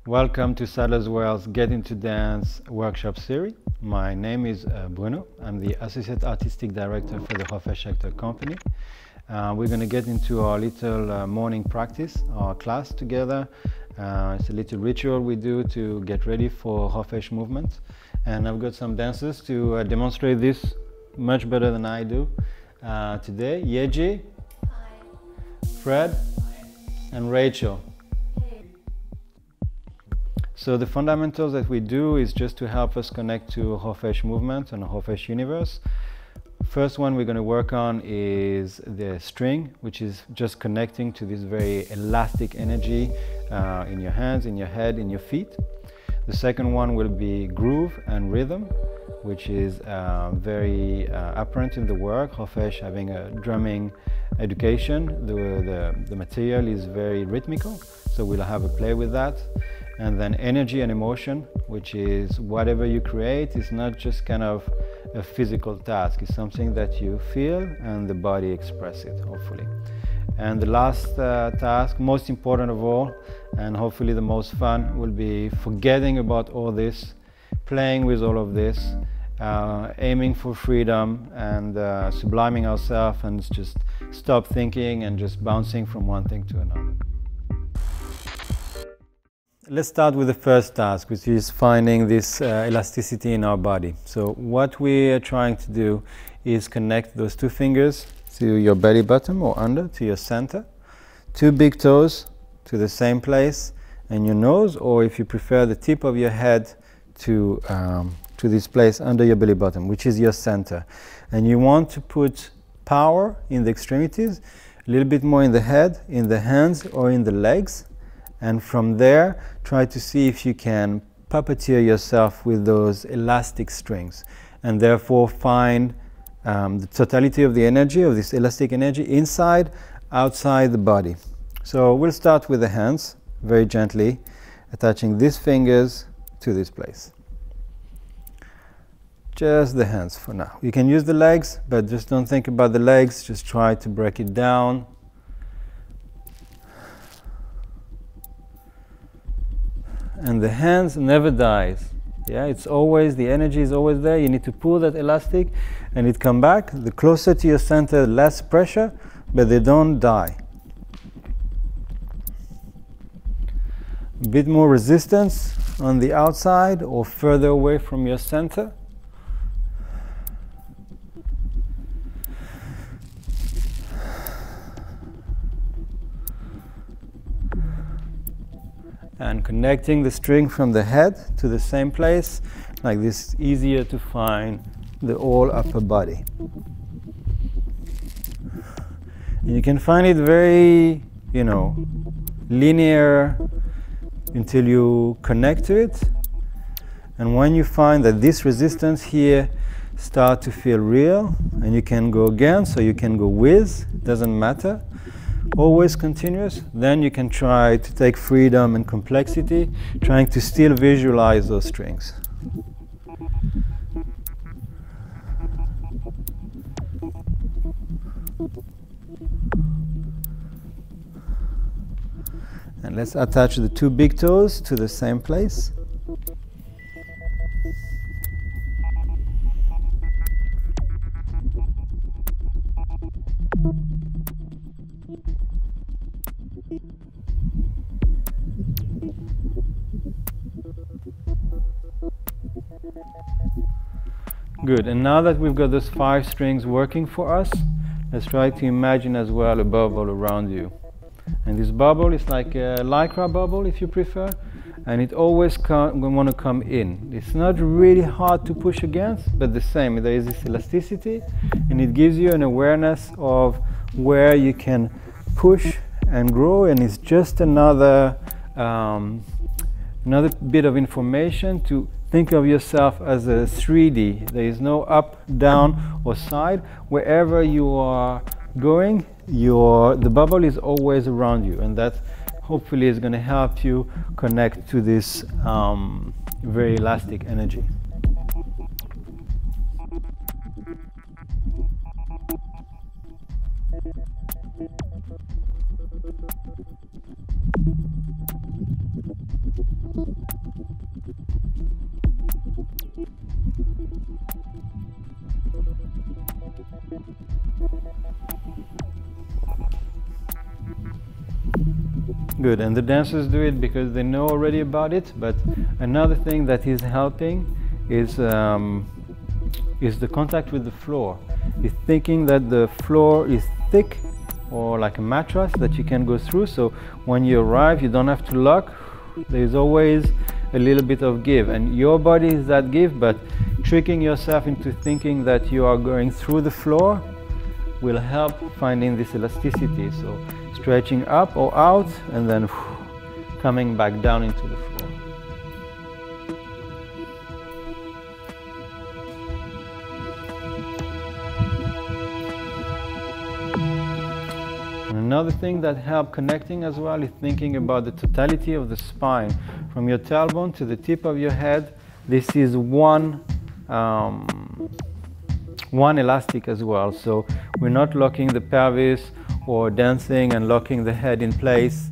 Welcome to Sadler's World's Get Into Dance workshop series. My name is Bruno. I'm the Associate Artistic Director for the Hofesh Shechter Company. We're going to get into our little morning practice, our class together. It's a little ritual we do to get ready for Hofesh movement. And I've got some dancers to demonstrate this much better than I do today. Yeji, Fred, and Rachel. So the fundamentals that we do is just to help us connect to Hofesh movement and Hofesh universe. First one we're going to work on is the string, which is just connecting to this very elastic energy in your hands, in your head, in your feet. The second one will be groove and rhythm, which is very apparent in the work. Hofesh having a drumming education, the material is very rhythmical, so we'll have a play with that. And then energy and emotion, which is whatever you create is not just kind of a physical task, it's something that you feel and the body express it, hopefully. And the last task, most important of all, and hopefully the most fun, will be forgetting about all this, playing with all of this, aiming for freedom and subliming ourselves and just stop thinking and just bouncing from one thing to another. Let's start with the first task, which is finding this elasticity in our body. So what we are trying to do is connect those two fingers to your belly button or under, to your center, two big toes to the same place, and your nose, or if you prefer, the tip of your head to this place under your belly button, which is your center. And you want to put power in the extremities, a little bit more in the head, in the hands, or in the legs. And from there, try to see if you can puppeteer yourself with those elastic strings, and therefore find the totality of the energy, of this elastic energy, inside, outside the body. So we'll start with the hands, very gently, attaching these fingers to this place. Just the hands for now. You can use the legs, but just don't think about the legs, just try to break it down. And the hands never dies. Yeah, it's always, the energy is always there. You need to pull that elastic and it come back. The closer to your center, less pressure, but they don't die. A bit more resistance on the outside or further away from your center. And connecting the string from the head to the same place, like this, is easier to find the whole upper body. And you can find it very, linear until you connect to it. And when you find that this resistance here start to feel real, and you can go again, so you can go with, doesn't matter. Always continuous, then you can try to take freedom and complexity, trying to still visualize those strings. And let's attach the two big toes to the same place. Good, and now that we've got those 5 strings working for us, let's try to imagine as well a bubble around you. And this bubble is like a lycra bubble, if you prefer, and it always want to come in. It's not really hard to push against, but the same, there is this elasticity, and it gives you an awareness of where you can push and grow, and it's just another bit of information to think of yourself as a 3D. There is no up, down, or side. Wherever you are going, the bubble is always around you, and that hopefully is going to help you connect to this very elastic energy. Good, and the dancers do it because they know already about it, but another thing that is helping is the contact with the floor. Is thinking that the floor is thick or like a mattress that you can go through, so when you arrive you don't have to lock. There's always a little bit of give, and your body is that give, but tricking yourself into thinking that you are going through the floor will help finding this elasticity. So stretching up or out and then coming back down into the floor. And another thing that helps connecting as well is thinking about the totality of the spine. From your tailbone to the tip of your head, this is one elastic as well. So we're not locking the pelvis or dancing and locking the head in place.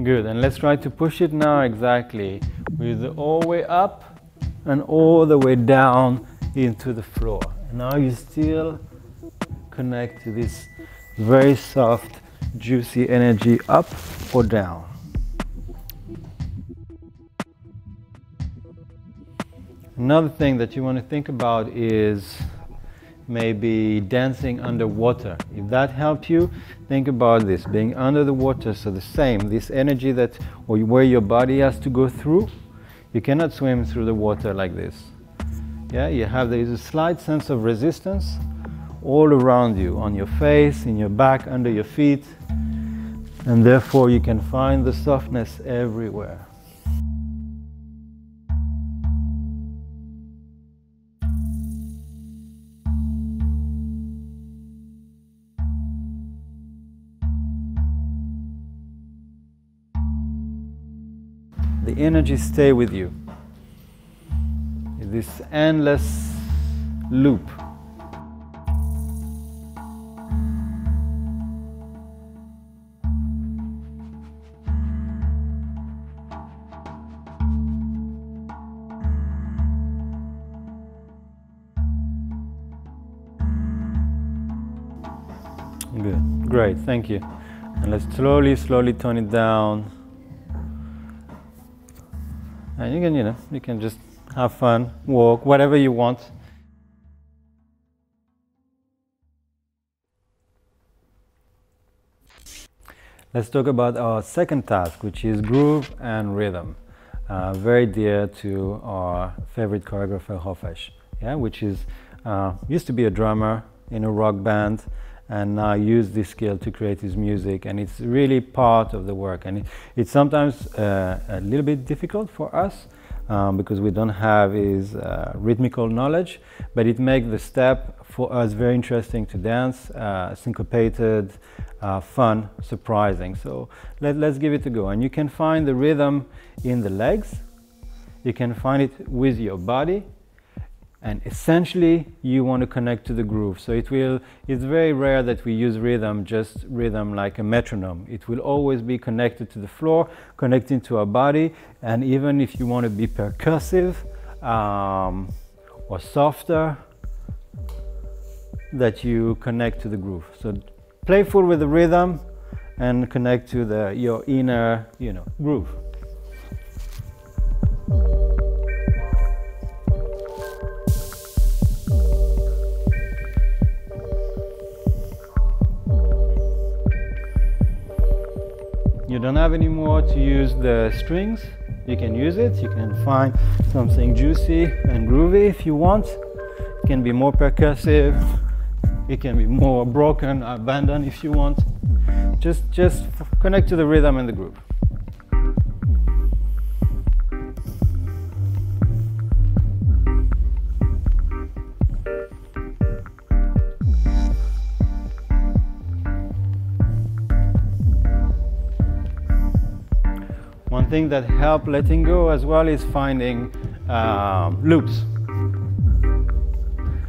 Good, and let's try to push it now exactly with all the way up and all the way down into the floor. And now you still connect to this very soft, juicy energy up or down. Another thing that you want to think about is maybe dancing underwater. If that helps you, think about this, being under the water. So the same, this energy that, or where your body has to go through, you cannot swim through the water like this. Yeah, there is a slight sense of resistance all around you, on your face, in your back, under your feet, and therefore you can find the softness everywhere. The energy stay with you. This endless loop. Good, great, thank you. And let's slowly tone it down. And you can just have fun, walk, whatever you want. Let's talk about our second task, which is groove and rhythm. Very dear to our favorite choreographer, Hofesh, which is used to be a drummer in a rock band, and now used this skill to create his music, and it's really part of the work. And it's sometimes a little bit difficult for us because we don't have his rhythmical knowledge, but it makes the step for us very interesting to dance, syncopated, fun, surprising. So let's give it a go. And you can find the rhythm in the legs, you can find it with your body, and essentially you want to connect to the groove. So it's very rare that we use rhythm, just rhythm like a metronome. It will always be connected to the floor, connecting to our body, and even if you want to be percussive or softer, that you connect to the groove. So playful with the rhythm and connect to your inner, groove. You don't have any more to use the strings, you can use it, you can find something juicy and groovy if you want. It can be more percussive, it can be more broken, abandoned if you want. Just connect to the rhythm and the groove. One thing that helps letting go as well is finding loops.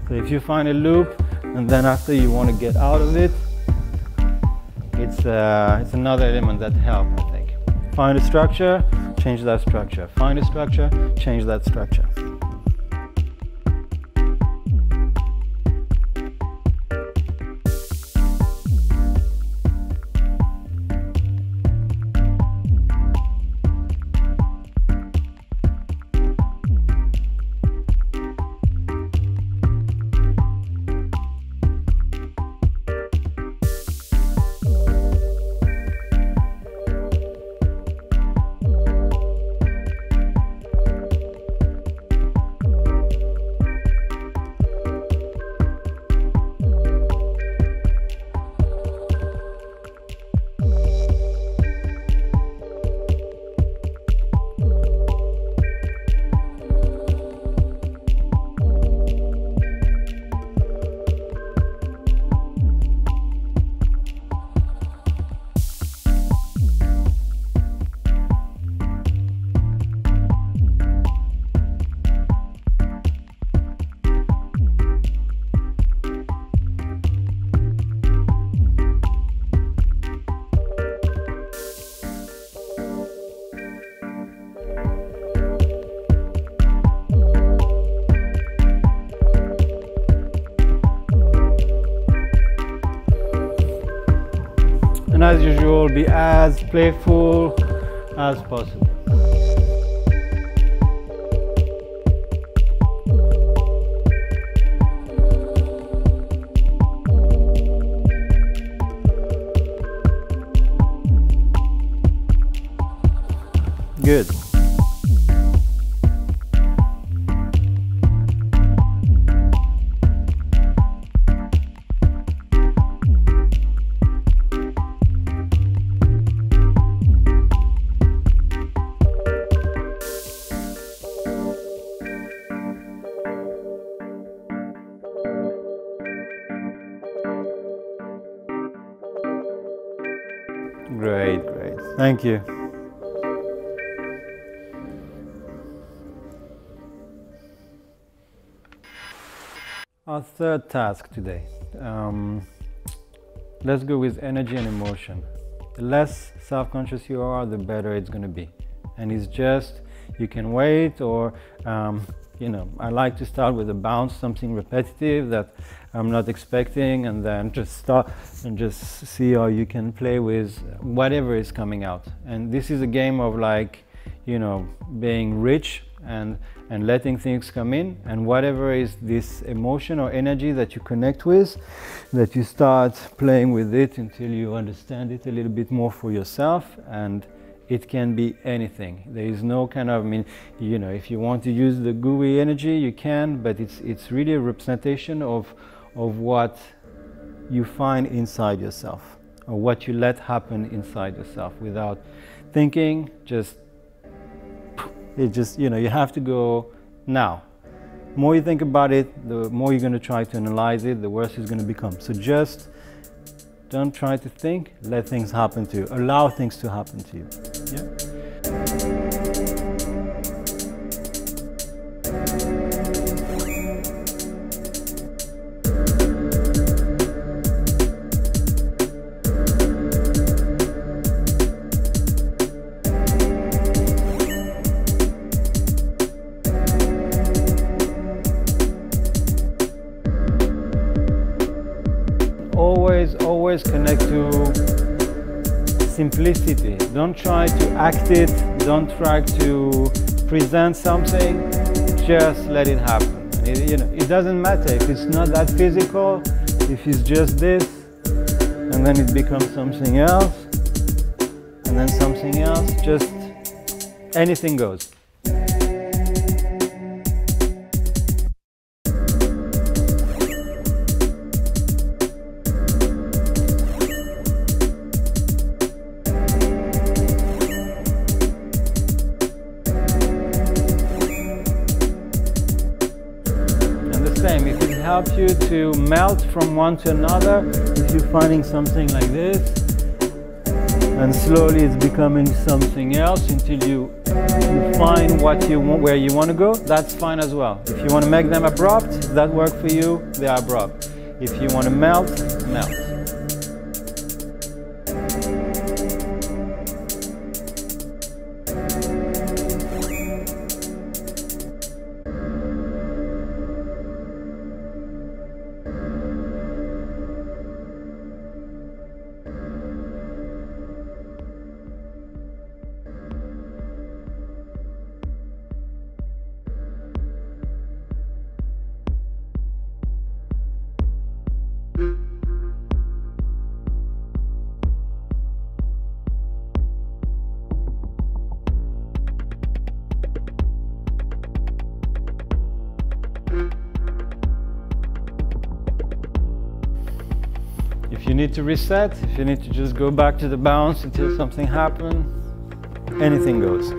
So if you find a loop and then after you want to get out of it, it's another element that helps, I think. Find a structure, change that structure. Find a structure, change that structure. As usual, be as playful as possible. Good. Great, great. Thank you. Our third task today. Let's go with energy and emotion. The less self-conscious you are, the better it's going to be. And it's just, you can wait, or you know, I like to start with a bounce, something repetitive that I'm not expecting, and then just start and just see how you can play with whatever is coming out. And this is a game of, like, you know, being rich and letting things come in, and whatever is this emotion or energy that you connect with, that you start playing with it until you understand it a little bit more for yourself. And it can be anything. There is no kind of, I mean, you know, if you want to use the gooey energy, you can, but it's really a representation of what you find inside yourself, or what you let happen inside yourself without thinking. It just, you know, you have to go now. The more you think about it, the more you're going to try to analyze it, the worse it's going to become. So just don't try to think, let things happen to you. Allow things to happen to you. Yeah? Always connect to simplicity. Don't try to act it, don't try to present something, just let it happen. And it doesn't matter if it's not that physical, if it's just this, and then it becomes something else, and then something else, just anything goes. If it helps you to melt from one to another, if you're finding something like this, and slowly it's becoming something else until you find what you want, where you want to go. That's fine as well. If you want to make them abrupt, if that works for you, they are abrupt. If you want to melt, melt. If you need to reset, if you need to just go back to the bounce until something happens, anything goes.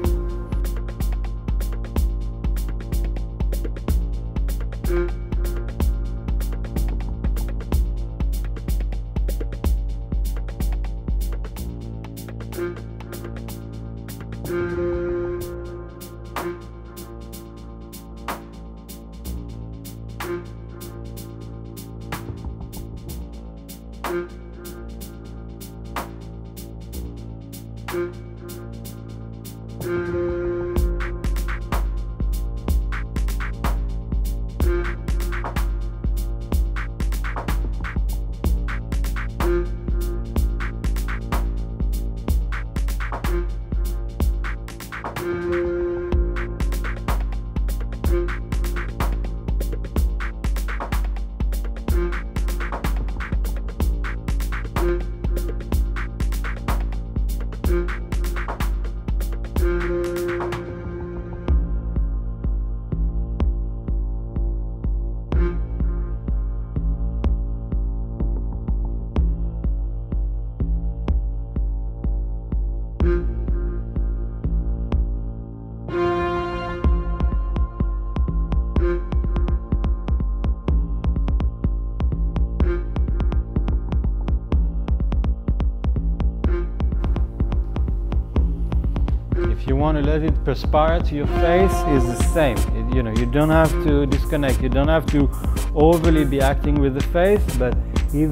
If you want to let it perspire to your face, is the same. You don't have to disconnect. You don't have to overly be acting with the face. But if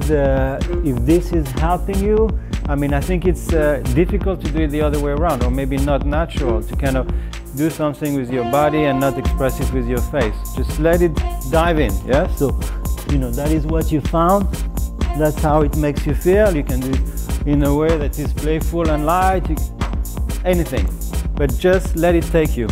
this is helping you, I mean, I think it's difficult to do it the other way around, or maybe not natural to kind of do something with your body and not express it with your face. Just let it dive in. Yeah. So, that is what you found. That's how it makes you feel. You can do it in a way that is playful and light. Anything. But just let it take you.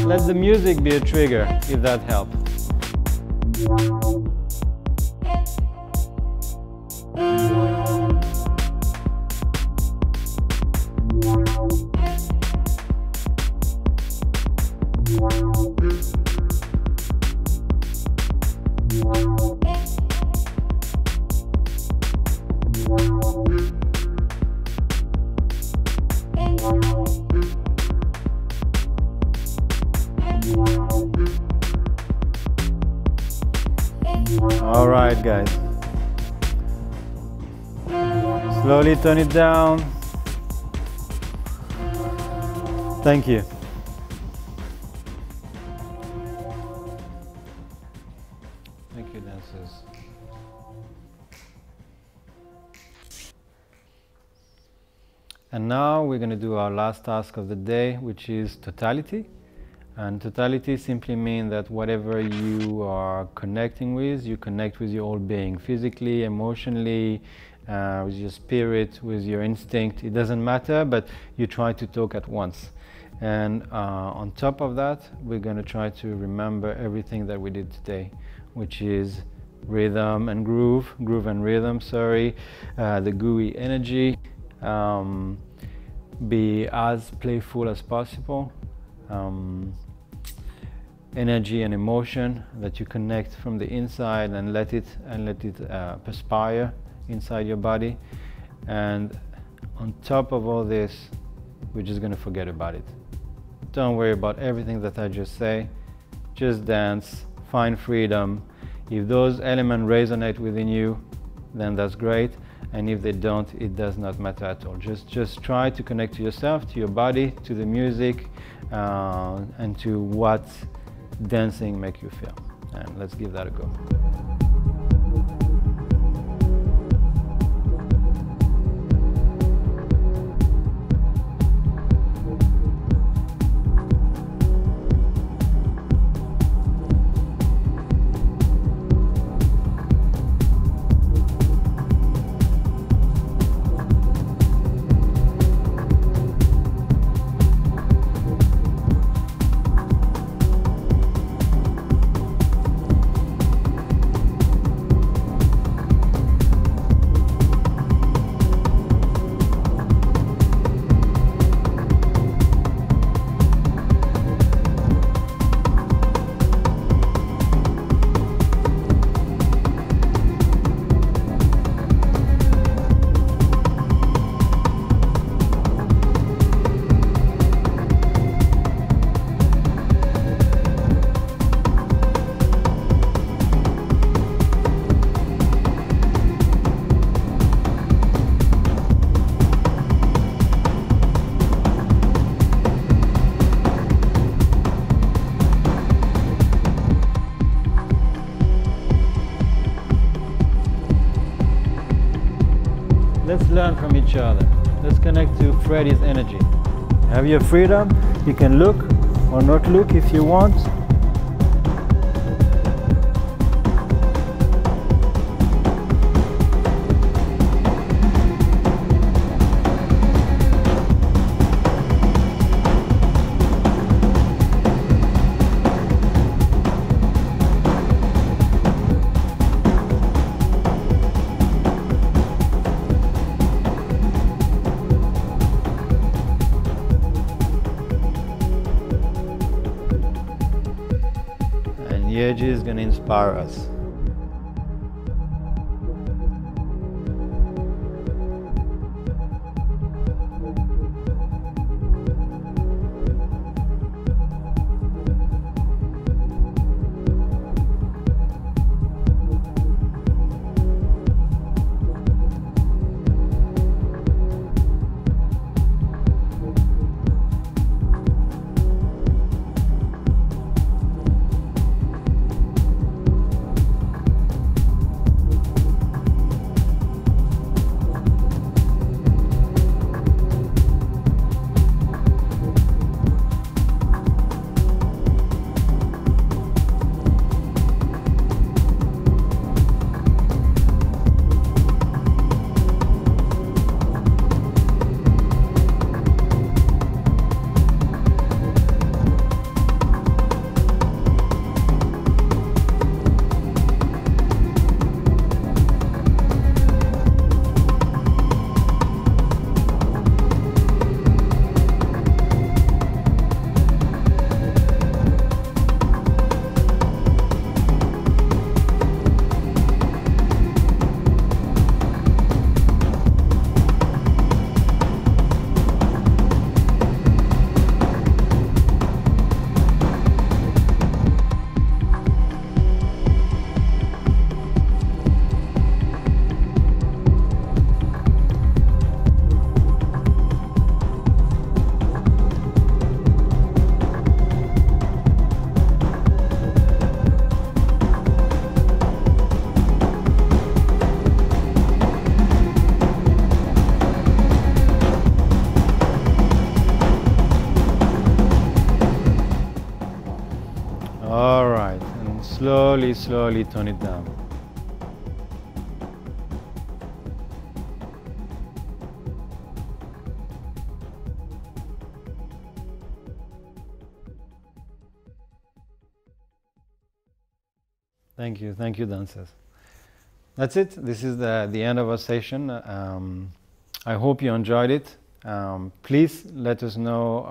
Let the music be a trigger, if that helps. All right, guys. Slowly turn it down. Thank you. Thank you, dancers. And now we're going to do our last task of the day, which is totality. And totality simply means that whatever you are connecting with, you connect with your whole being, physically, emotionally, with your spirit, with your instinct. It doesn't matter, but you try to talk at once. And on top of that, we're going to try to remember everything that we did today, which is rhythm and groove and rhythm, sorry, the gooey energy, be as playful as possible, energy and emotion that you connect from the inside and let it perspire inside your body. And on top of all this, we're just going to forget about it. Don't worry about everything that I just say. Just dance, find freedom. If those elements resonate within you, then that's great. And if they don't, it does not matter at all. Just try to connect to yourself, to your body, to the music, and to what dancing makes you feel. And let's give that a go. Let's learn from each other. Let's connect to Freddy's energy. Have your freedom. You can look or not look if you want. Yeji is going to inspire us. All right, and slowly tone it down. Thank you, dancers. That's it. This is the end of our session. I hope you enjoyed it. Please let us know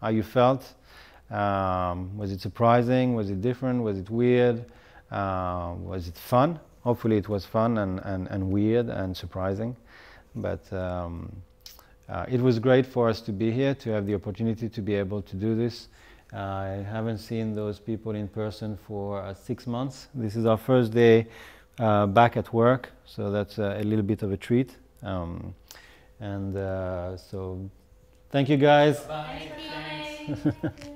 how you felt. Was it surprising? Was it different? Was it weird? Was it fun? Hopefully it was fun and weird and surprising. But it was great for us to be here, to have the opportunity to be able to do this. I haven't seen those people in person for 6 months. This is our first day back at work, so that's a little bit of a treat. So thank you guys. Bye. Thank you.